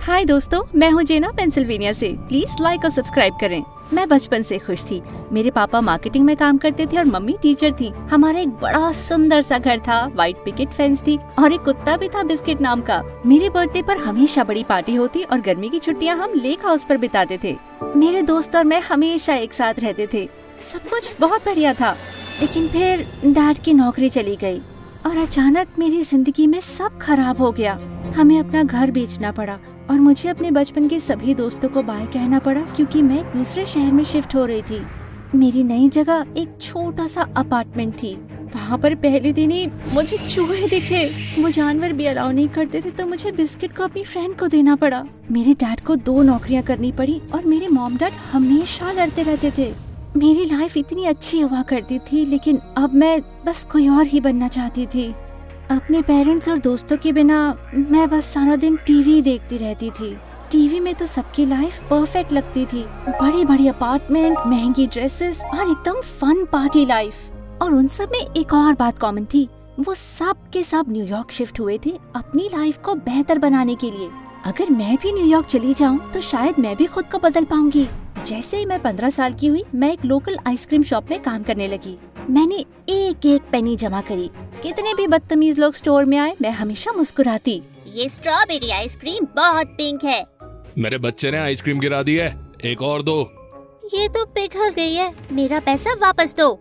हाय दोस्तों, मैं हूँ जेना पेंसिल्वेनिया से। प्लीज लाइक और सब्सक्राइब करें। मैं बचपन से खुश थी। मेरे पापा मार्केटिंग में काम करते थे और मम्मी टीचर थी। हमारा एक बड़ा सुंदर सा घर था, व्हाइट पिकेट फेंस थी और एक कुत्ता भी था बिस्किट नाम का। मेरे बर्थडे पर हमेशा बड़ी पार्टी होती और गर्मी की छुट्टियाँ हम लेक हाउस पर बिताते थे। मेरे दोस्त और मैं हमेशा एक साथ रहते थे। सब कुछ बहुत बढ़िया था, लेकिन फिर डैड की नौकरी चली गई और अचानक मेरी जिंदगी में सब खराब हो गया। हमें अपना घर बेचना पड़ा और मुझे अपने बचपन के सभी दोस्तों को बाय कहना पड़ा क्योंकि मैं दूसरे शहर में शिफ्ट हो रही थी। मेरी नई जगह एक छोटा सा अपार्टमेंट थी। वहाँ पर पहले दिन ही मुझे चूहे दिखे। वो जानवर भी अलाउ नहीं करते थे तो मुझे बिस्किट को अपनी फ्रेंड को देना पड़ा। मेरे डैड को 2 नौकरियाँ करनी पड़ी और मेरे मॉम डैड हमेशा लड़ते रहते थे। मेरी लाइफ इतनी अच्छी हुआ करती थी, लेकिन अब मैं बस कोई और ही बनना चाहती थी। अपने पेरेंट्स और दोस्तों के बिना मैं बस सारा दिन टीवी देखती रहती थी। टीवी में तो सबकी लाइफ परफेक्ट लगती थी, बड़ी बड़ी अपार्टमेंट, महंगी ड्रेसेस और एकदम फन पार्टी लाइफ। और उन सब में एक और बात कॉमन थी, वो सब के सब न्यूयॉर्क शिफ्ट हुए थे अपनी लाइफ को बेहतर बनाने के लिए। अगर मैं भी न्यूयॉर्क चली जाऊँ तो शायद मैं भी खुद को बदल पाऊंगी। जैसे ही मैं 15 साल की हुई, मैं एक लोकल आइसक्रीम शॉप में काम करने लगी। मैंने एक एक पेनी जमा करी। कितने भी बदतमीज लोग स्टोर में आए, मैं हमेशा मुस्कुराती। ये स्ट्रॉबेरी आइसक्रीम बहुत पिंक है। मेरे बच्चे ने आइसक्रीम गिरा दी है, एक और दो। ये तो पिघल गई है, मेरा पैसा वापस दो।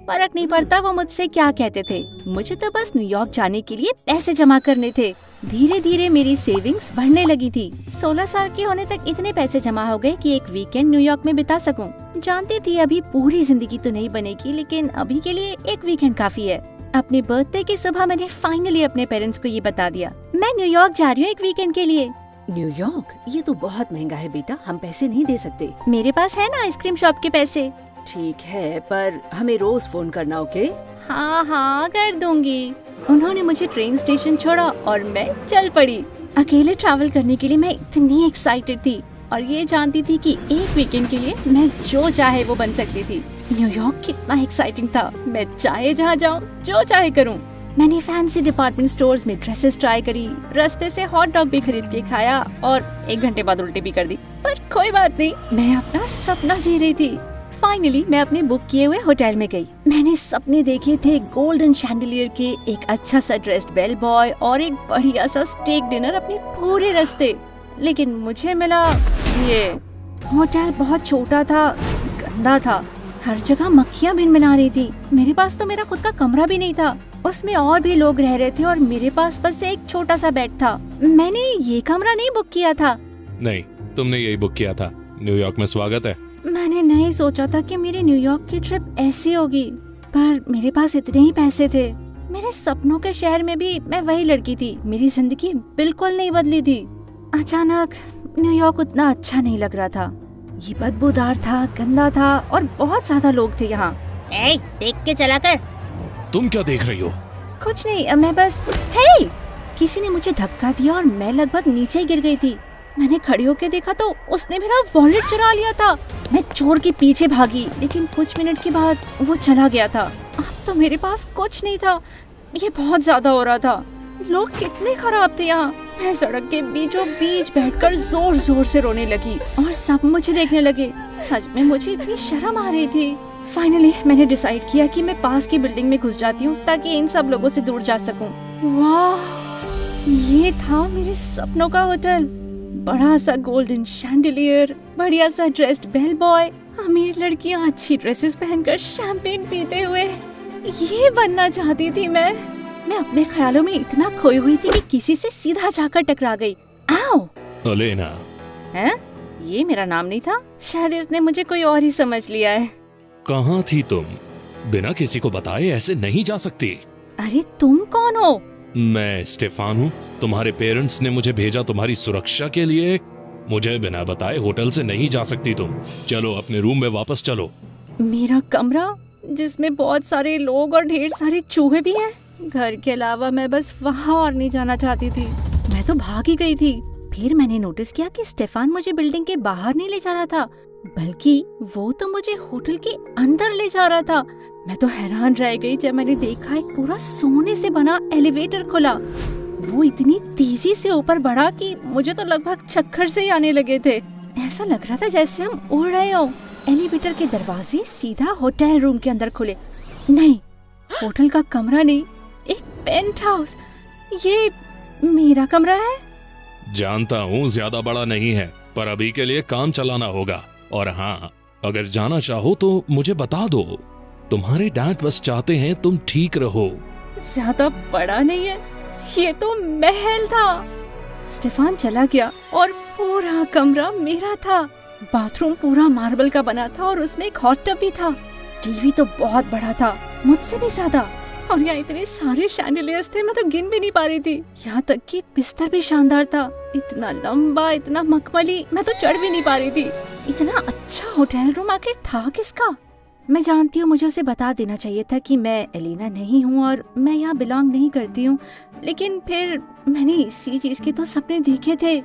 फर्क नहीं पड़ता वो मुझसे क्या कहते थे, मुझे तो बस न्यूयॉर्क जाने के लिए पैसे जमा करने थे। धीरे धीरे मेरी सेविंग्स बढ़ने लगी थी। 16 साल के होने तक इतने पैसे जमा हो गए कि एक वीकेंड न्यूयॉर्क में बिता सकूं। जानती थी अभी पूरी जिंदगी तो नहीं बनेगी, लेकिन अभी के लिए एक वीकेंड काफी है। अपने बर्थडे की सुबह मैंने फाइनली अपने पेरेंट्स को ये बता दिया, मैं न्यूयॉर्क जा रही हूँ एक वीकेंड के लिए। न्यूयॉर्क? ये तो बहुत महंगा है बेटा, हम पैसे नहीं दे सकते। मेरे पास है ना आइसक्रीम शॉप के पैसे। ठीक है, पर हमें रोज फोन करना, ओके? हाँ हाँ कर दूंगी। उन्होंने मुझे ट्रेन स्टेशन छोड़ा और मैं चल पड़ी। अकेले ट्रैवल करने के लिए मैं इतनी एक्साइटेड थी और ये जानती थी कि एक वीकेंड के लिए मैं जो चाहे वो बन सकती थी। न्यूयॉर्क कितना एक्साइटिंग था, मैं चाहे जहाँ जाऊँ, जो चाहे करूँ। मैंने फैंसी डिपार्टमेंट स्टोर्स में ड्रेसेस ट्राई करी, रास्ते से हॉट डॉग भी खरीद के खाया और 1 घंटे बाद उल्टी भी कर दी। पर कोई बात नहीं, मैं अपना सपना जी रही थी। फाइनली मैं अपने बुक किए हुए होटल में गई। मैंने सपने देखे थे गोल्डन शैंडलियर के, एक अच्छा सा ड्रेस्ड बेल बॉय और एक बढ़िया सा स्टेक डिनर अपने पूरे रास्ते। लेकिन मुझे मिला ये होटल बहुत छोटा था, गंदा था, हर जगह मक्खियाँ भिनभिना रही थी। मेरे पास तो मेरा खुद का कमरा भी नहीं था, उसमें और भी लोग रह रहे थे और मेरे पास बस एक छोटा सा बेड था। मैंने ये कमरा नहीं बुक किया था। नहीं, तुमने यही बुक किया था। न्यूयॉर्क में स्वागत है। मैंने नहीं सोचा था कि मेरी न्यूयॉर्क की ट्रिप ऐसी होगी, पर मेरे पास इतने ही पैसे थे। मेरे सपनों के शहर में भी मैं वही लड़की थी, मेरी जिंदगी बिल्कुल नहीं बदली थी। अचानक न्यूयॉर्क उतना अच्छा नहीं लग रहा था। ये बदबूदार था, गंदा था और बहुत ज्यादा लोग थे यहाँ। देख के चला कर। तुम क्या देख रही हो? कुछ नहीं, मैं बस। हे! किसी ने मुझे धक्का दिया और मैं लगभग नीचे गिर गई थी। मैंने खड़ी होकर देखा तो उसने मेरा वॉलेट चुरा लिया था। मैं चोर के पीछे भागी, लेकिन कुछ मिनट के बाद वो चला गया था। अब तो मेरे पास कुछ नहीं था। ये बहुत ज्यादा हो रहा था। लोग कितने खराब थे यहाँ। मैं सड़क के बीचों बीच बैठकर जोर जोर से रोने लगी और सब मुझे देखने लगे। सच में मुझे इतनी शर्म आ रही थी। फाइनली मैंने डिसाइड किया कि मैं पास की बिल्डिंग में घुस जाती हूँ ताकि इन सब लोगों से दूर जा सकूं। वाह, ये था मेरे सपनों का होटल। बड़ा सा गोल्डन शैंडलियर, बढ़िया सा ड्रेस्ड बेल बॉय, अमीर लड़कियां अच्छी ड्रेसेस पहनकर शैंपेन पीते हुए। ये बनना चाहती थी मैं अपने ख्यालों में इतना खोई हुई थी कि किसी से सीधा जाकर टकरा गई। आओ! ओलेना। हैं? ये मेरा नाम नहीं था। शायद इसने मुझे कोई और ही समझ लिया है। कहाँ थी तुम? बिना किसी को बताए ऐसे नहीं जा सकती। अरे तुम कौन हो? मैं स्टेफान हूँ। तुम्हारे पेरेंट्स ने मुझे भेजा तुम्हारी सुरक्षा के लिए। मुझे बिना बताए होटल से नहीं जा सकती तुम। चलो अपने रूम में वापस चलो। मेरा कमरा जिसमें बहुत सारे लोग और ढेर सारे चूहे भी हैं। घर के अलावा मैं बस वहाँ और नहीं जाना चाहती थी। मैं तो भाग ही गई थी। फिर मैंने नोटिस किया कि स्टेफान मुझे बिल्डिंग के बाहर नहीं ले जा रहा था, बल्कि वो तो मुझे होटल के अंदर ले जा रहा था। मैं तो हैरान रह गई जब मैंने देखा एक पूरा सोने से बना एलिवेटर खुला। वो इतनी तेजी से ऊपर बढ़ा कि मुझे तो लगभग चक्कर से ही आने लगे थे। ऐसा लग रहा था जैसे हम उड़ रहे हो। एलिवेटर के दरवाजे सीधा होटल रूम के अंदर खुले। नहीं, होटल का कमरा नहीं, एक पेंट हाउस। ये मेरा कमरा है। जानता हूँ ज्यादा बड़ा नहीं है, पर अभी के लिए काम चलाना होगा। और हाँ, अगर जाना चाहो तो मुझे बता दो। तुम्हारे डैड बस चाहते हैं तुम ठीक रहो। ज्यादा बड़ा नहीं है, ये तो महल था। स्टेफान चला गया और पूरा कमरा मेरा था। बाथरूम पूरा मार्बल का बना था और उसमें एक हॉट टब भी था। टीवी तो बहुत बड़ा था, मुझसे भी ज्यादा। और यहाँ इतने सारे शैंडिलियर्स थे, मैं तो गिन भी नहीं पा रही थी। यहाँ तक कि बिस्तर भी शानदार था, इतना लंबा, इतना मखमली, मैं तो चढ़ भी नहीं पा रही थी। इतना अच्छा होटल रूम आखिर था किसका? मैं जानती हूँ मुझे उसे बता देना चाहिए था कि मैं एलिना नहीं हूँ और मैं यहाँ बिलोंग नहीं करती हूँ, लेकिन फिर मैंने इसी चीज के तो सपने देखे थे।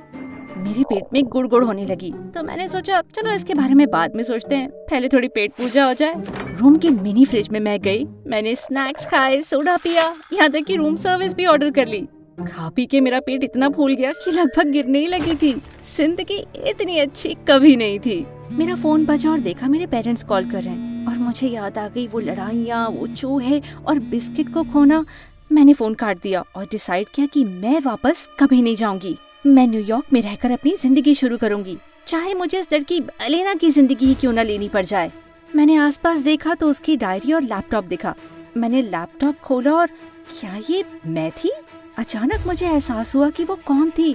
मेरे पेट में गुड़गुड़ होने लगी, तो मैंने सोचा चलो इसके बारे में बाद में सोचते हैं, पहले थोड़ी पेट पूजा हो जाए। रूम के मिनी फ्रिज में मैं गई, मैंने स्नैक्स खाए, सोडा पिया, यहाँ तक कि रूम सर्विस भी ऑर्डर कर ली। खा पी के मेरा पेट इतना फूल गया कि लगभग गिरने ही लगी थी। जिंदगी इतनी अच्छी कभी नहीं थी। मेरा फोन बजा और देखा मेरे पेरेंट्स कॉल कर रहे हैं और मुझे याद आ गई वो लड़ाइयाँ, वो चूहे और बिस्किट को खोना। मैंने फोन काट दिया और डिसाइड किया कि मैं वापस कभी नहीं जाऊंगी। मैं न्यूयॉर्क में रहकर अपनी जिंदगी शुरू करूंगी, चाहे मुझे इस लड़की एलेना की जिंदगी ही क्यों न लेनी पड़ जाए। मैंने आसपास देखा तो उसकी डायरी और लैपटॉप दिखा। मैंने लैपटॉप खोला और क्या ये मैं थी? अचानक मुझे एहसास हुआ कि वो कौन थी।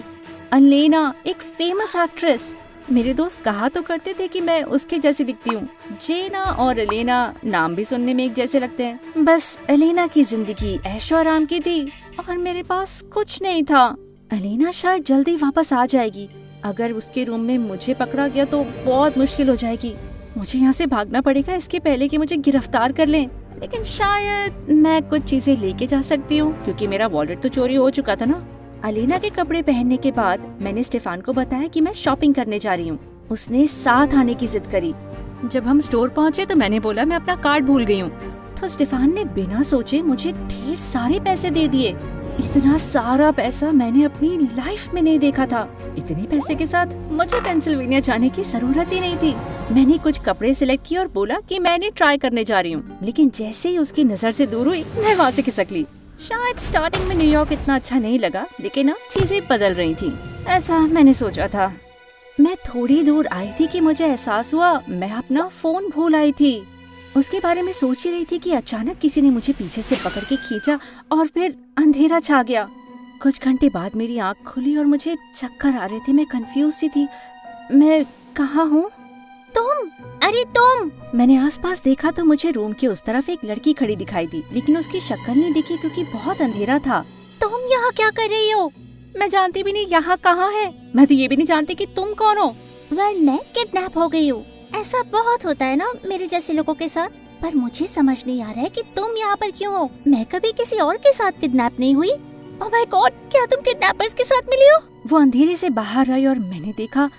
एलेना, एक फेमस एक्ट्रेस। मेरे दोस्त कहा तो करते थे कि मैं उसके जैसी दिखती हूँ। जेना और एलेना नाम भी सुनने में एक जैसे लगते हैं। बस एलेना की जिंदगी ऐशो आराम की थी और मेरे पास कुछ नहीं था। एलेना शायद जल्दी वापस आ जाएगी। अगर उसके रूम में मुझे पकड़ा गया तो बहुत मुश्किल हो जाएगी। मुझे यहाँ से भागना पड़ेगा इसके पहले कि मुझे गिरफ्तार कर लें। लेकिन शायद मैं कुछ चीजें लेके जा सकती हूँ क्योंकि मेरा वॉलेट तो चोरी हो चुका था ना। एलेना के कपड़े पहनने के बाद मैंने स्टेफान को बताया कि मैं शॉपिंग करने जा रही हूँ। उसने साथ आने की जिद करी। जब हम स्टोर पहुँचे तो मैंने बोला मैं अपना कार्ड भूल गई हूँ, तो स्टेफान ने बिना सोचे मुझे ढेर सारे पैसे दे दिए। इतना सारा पैसा मैंने अपनी लाइफ में नहीं देखा था। इतने पैसे के साथ मुझे पेंसिल्वेनिया जाने की जरूरत ही नहीं थी। मैंने कुछ कपड़े सिलेक्ट किए और बोला कि मैंने ट्राई करने जा रही हूँ, लेकिन जैसे ही उसकी नजर से दूर हुई मैं वहाँ से खिसक ली। शायद स्टार्टिंग में न्यूयॉर्क इतना अच्छा नहीं लगा, लेकिन अब चीजें बदल रही थी, ऐसा मैंने सोचा था। मैं थोड़ी दूर आई थी कि मुझे एहसास हुआ मैं अपना फोन भूल आई थी। उसके बारे में सोच ही रही थी कि अचानक किसी ने मुझे पीछे से पकड़ के खींचा और फिर अंधेरा छा गया। कुछ घंटे बाद मेरी आंख खुली और मुझे चक्कर आ रहे थे। मैं कंफ्यूज सी थी। मैं कहाँ हूँ? तुम? अरे तुम! मैंने आसपास देखा तो मुझे रूम के उस तरफ एक लड़की खड़ी दिखाई दी, लेकिन उसकी शक्ल नहीं दिखी क्योंकि बहुत अंधेरा था। तुम यहाँ क्या कर रही हो? मैं जानती भी नहीं यहाँ कहाँ है। मैं तो ये भी नहीं जानती कि तुम कौन हो। मैं किडनैप हो गई हूँ। ऐसा बहुत होता है ना मेरे जैसे लोगों के साथ, पर मुझे समझ नहीं आ रहा है कि तुम यहाँ पर क्यों हो। मैं कभी किसी और के साथ किडनैप नहीं हुई। ओह माय गॉड, क्या तुम किडनैपर्स के साथ मिली हो? वो अंधेरे से बाहर आई और मैंने देखा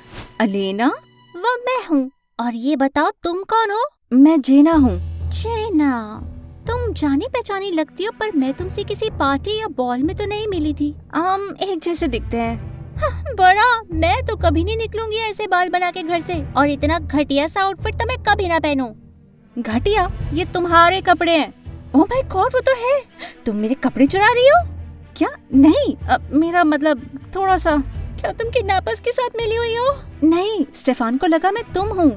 एलेना। वो मैं हूँ। और ये बताओ तुम कौन हो? मैं जेना हूँ। जेना, तुम जानी पहचानी लगती हो, पर मैं तुमसे किसी पार्टी या बॉल में तो नहीं मिली थी। हम एक जैसे दिखते हैं। बड़ा, मैं तो कभी नहीं निकलूंगी ऐसे बाल बना के घर से, और इतना घटिया सा आउटफिट तो मैं कभी ना पहनूं। घटिया? ये तुम्हारे कपड़े हैं। ओह माय गॉड, वो तो है। तुम मेरे कपड़े चुरा रही हो क्या? नहीं, मेरा मतलब थोड़ा सा। क्या तुम किडनैपर्स के साथ मिली हुई हो? नहीं, स्टेफान को लगा मैं तुम हूँ।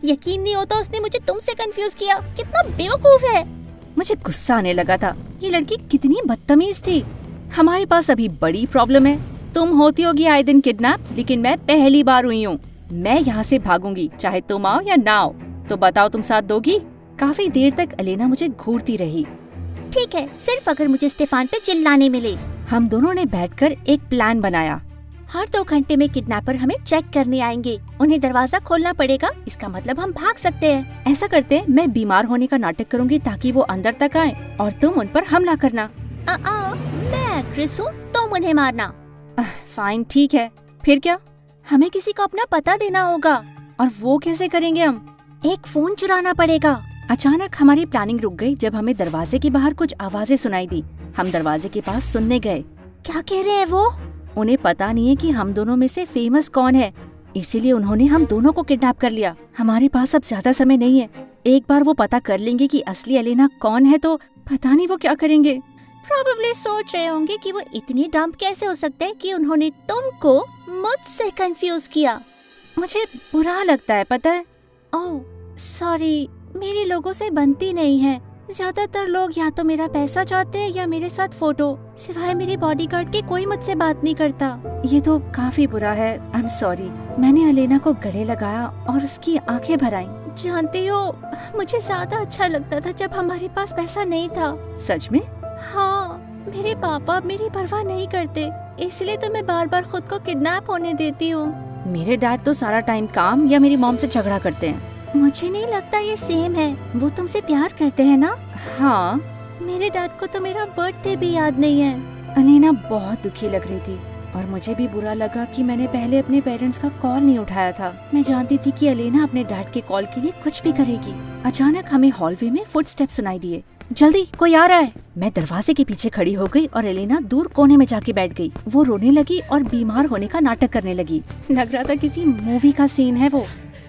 यकीन नहीं होता उसने मुझे तुमसे कंफ्यूज किया। कितना बेवकूफ है। मुझे गुस्सा आने लगा था। ये लड़की कितनी बदतमीज थी। हमारे पास अभी बड़ी प्रॉब्लम है। तुम होती होगी आए दिन किडनैप, लेकिन मैं पहली बार हुई हूँ। मैं यहाँ से भागूंगी, चाहे तुम आओ या ना आओ। तो बताओ, तुम साथ दोगी? काफी देर तक एलेना मुझे घूरती रही। ठीक है, सिर्फ अगर मुझे स्टेफान पे चिल्लाने मिले। हम दोनों ने बैठकर एक प्लान बनाया। हर 2 घंटे में किडनैपर हमें चेक करने आएंगे। उन्हें दरवाजा खोलना पड़ेगा, इसका मतलब हम भाग सकते हैं। ऐसा करते हैं, मैं बीमार होने का नाटक करूंगी ताकि वो अंदर तक आए और तुम उन पर हमला करना। मैं एक्ट्रेस हूँ, तुम उन्हें मारना। फाइन, ठीक है। फिर क्या? हमें किसी को अपना पता देना होगा। और वो कैसे करेंगे हम? एक फोन चुराना पड़ेगा। अचानक हमारी प्लानिंग रुक गई जब हमें दरवाजे के बाहर कुछ आवाजें सुनाई दी। हम दरवाजे के पास सुनने गए। क्या कह रहे हैं वो? उन्हें पता नहीं है कि हम दोनों में से फेमस कौन है, इसीलिए उन्होंने हम दोनों को किडनैप कर लिया। हमारे पास अब ज्यादा समय नहीं है। एक बार वो पता कर लेंगे कि असली एलेना कौन है तो पता नहीं वो क्या करेंगे। प्रोबेबली सोच रहे होंगे कि वो इतनी डम्प कैसे हो सकते हैं कि उन्होंने तुमको मुझसे कंफ्यूज किया। मुझे बुरा लगता है, पता है। ओह सॉरी, मेरी लोगों से बनती नहीं है। ज्यादातर लोग या तो मेरा पैसा चाहते हैं या मेरे साथ फोटो। सिवाय मेरे बॉडीगार्ड के कोई मुझसे बात नहीं करता। ये तो काफी बुरा है। I am sorry. मैंने एलेना को गले लगाया और उसकी आंखें भर आईं। जानती हो, मुझे ज्यादा अच्छा लगता था जब हमारे पास पैसा नहीं था। सच में? हाँ, मेरे पापा मेरी परवाह नहीं करते, इसलिए तो मैं बार बार खुद को किडनैप होने देती हूँ। मेरे डैड तो सारा टाइम काम या मेरी मॉम से झगड़ा करते हैं। मुझे नहीं लगता ये सेम है। वो तुमसे प्यार करते हैं ना? हाँ। मेरे डैड को तो मेरा बर्थडे भी याद नहीं है। एलेना बहुत दुखी लग रही थी और मुझे भी बुरा लगा कि मैंने पहले अपने पेरेंट्स का कॉल नहीं उठाया था। मैं जानती थी कि एलेना अपने डैड के कॉल के लिए कुछ भी करेगी। अचानक हमें हॉलवे में फुटस्टेप सुनाई दिए। जल्दी, कोई आ रहा है। मैं दरवाजे के पीछे खड़ी हो गई और एलेना दूर कोने में जाके बैठ गई। वो रोने लगी और बीमार होने का नाटक करने लगी। लग रहा था किसी मूवी का सीन है वो।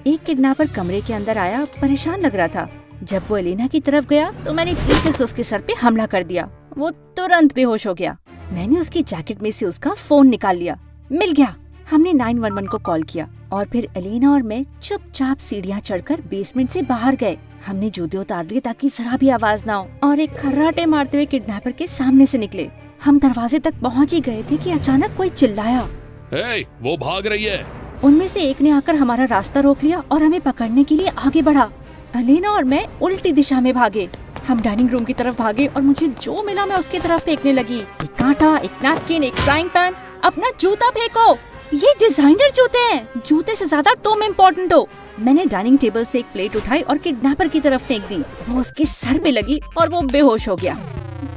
एक किडनैपर कमरे के अंदर आया, परेशान लग रहा था। जब वो एलेना की तरफ गया तो मैंने पीछे से उसके सर पे हमला कर दिया। वो तुरंत बेहोश हो गया। मैंने उसकी जैकेट में से उसका फोन निकाल लिया। मिल गया। हमने 911 को कॉल किया और फिर एलेना और मैं चुपचाप सीढ़ियाँ चढ़कर बेसमेंट से बाहर गए। हमने जूते उतार दिए ताकि जरा भी आवाज ना हो और एक खर्राटे मारते हुए किडनैपर के सामने से निकले। हम दरवाजे तक पहुँच ही गए थे कि अचानक कोई चिल्लाया, हे, वो भाग रही है। उनमें से एक ने आकर हमारा रास्ता रोक लिया और हमें पकड़ने के लिए आगे बढ़ा। एलेना और मैं उल्टी दिशा में भागे। हम डाइनिंग रूम की तरफ भागे और मुझे जो मिला मैं उसकी तरफ फेंकने लगी। एक कांटा, एक नैपकिन, एक फ्राइंग पैन। अपना जूता फेंको। ये डिजाइनर जूते हैं। जूते से ज्यादा तुम इम्पोर्टेंट हो। मैंने डाइनिंग टेबल से एक प्लेट उठाई और किडनैपर की तरफ फेंक दी। वो उसके सर पे लगी और वो बेहोश हो गया।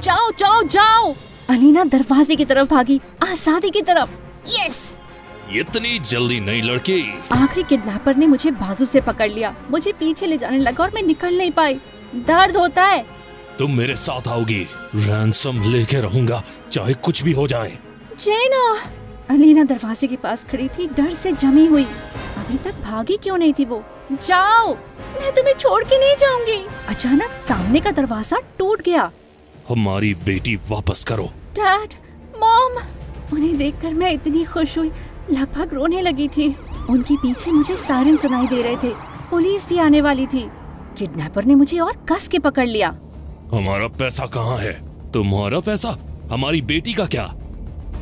जाओ जाओ जाओ। एलेना दरवाजे की तरफ भागी, आजादी की तरफ। यस। इतनी जल्दी नहीं लड़की। आखिरी किडनैपर ने मुझे बाजू से पकड़ लिया। मुझे पीछे ले जाने लगा और मैं निकल नहीं पाई। दर्द होता है। तुम मेरे साथ आओगी। रैंसम लेके रहूंगा, चाहे कुछ भी हो जाए। जेना। एलेना दरवाजे के पास खड़ी थी, डर से जमी हुई। अभी तक भागी क्यों नहीं थी वो? जाओ, मैं तुम्हें छोड़ के नहीं जाऊंगी। अचानक सामने का दरवाजा टूट गया। हमारी बेटी वापस करो। Dad, mom. उन्हें देखकर मैं इतनी खुश हुई, लगभग रोने लगी थी। उनके पीछे मुझे सायरन सुनाई दे रहे थे। पुलिस भी आने वाली थी। किडनैपर ने मुझे और कस के पकड़ लिया। हमारा पैसा कहाँ है? तुम्हारा पैसा? हमारी बेटी का क्या?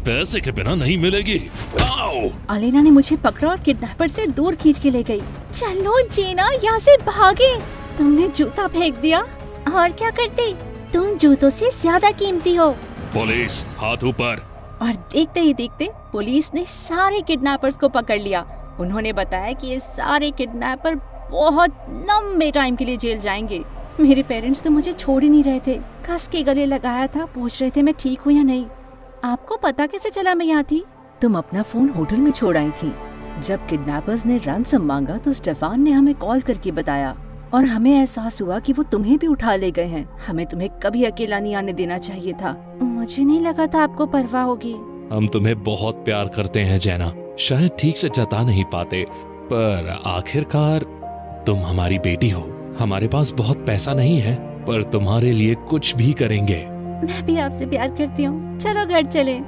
पैसे के बिना नहीं मिलेगी। आओ! एलेना ने मुझे पकड़ा और किडनैपर से दूर खींच के ले गई। चलो जेना, यहाँ से भागे। तुमने जूता फेंक दिया। और क्या करते? तुम जूतों से ज्यादा कीमती हो। पुलिस, हाथ ऊपर। और देखते ही देखते पुलिस ने सारे किडनैपर्स को पकड़ लिया। उन्होंने बताया कि ये सारे किडनैपर बहुत लंबे टाइम के लिए जेल जाएंगे। मेरे पेरेंट्स तो मुझे छोड़ ही नहीं रहे थे। कस के गले लगाया था, पूछ रहे थे मैं ठीक हूँ या नहीं। आपको पता कैसे चला मैं यहाँ थी? तुम अपना फोन होटल में छोड़ आई थी। जब किडनैपर्स ने रैंसम मांगा तो स्टेफान ने हमें कॉल करके बताया और हमें एहसास हुआ कि वो तुम्हें भी उठा ले गए हैं। हमें तुम्हें कभी अकेला नहीं आने देना चाहिए था। मुझे नहीं लगा था आपको परवाह होगी। हम तुम्हें बहुत प्यार करते हैं जैना। शायद ठीक से जता नहीं पाते, पर आखिरकार तुम हमारी बेटी हो। हमारे पास बहुत पैसा नहीं है, पर तुम्हारे लिए कुछ भी करेंगे। मैं भी आपसे प्यार करती हूँ। चलो घर चले।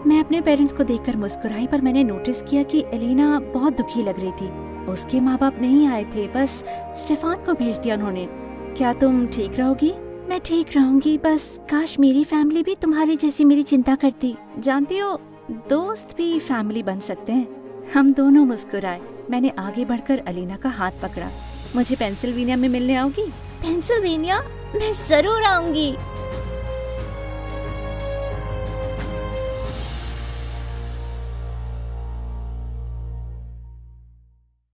मैं अपने पेरेंट्स को देखकर मुस्कुराई, पर मैंने नोटिस किया कि एलेना बहुत दुखी लग रही थी। उसके माँ बाप नहीं आए थे, बस स्टेफान को भेज दिया उन्होंने। क्या तुम ठीक रहोगी? मैं ठीक रहूंगी, बस काश मेरी फैमिली भी तुम्हारी जैसी मेरी चिंता करती। जानती हो, दोस्त भी फैमिली बन सकते हैं। हम दोनों मुस्कुराए। मैंने आगे बढ़कर एलेना का हाथ पकड़ा। मुझे पेंसिल्वेनिया में मिलने आओगी? पेंसिल्वेनिया? मैं जरूर आऊंगी।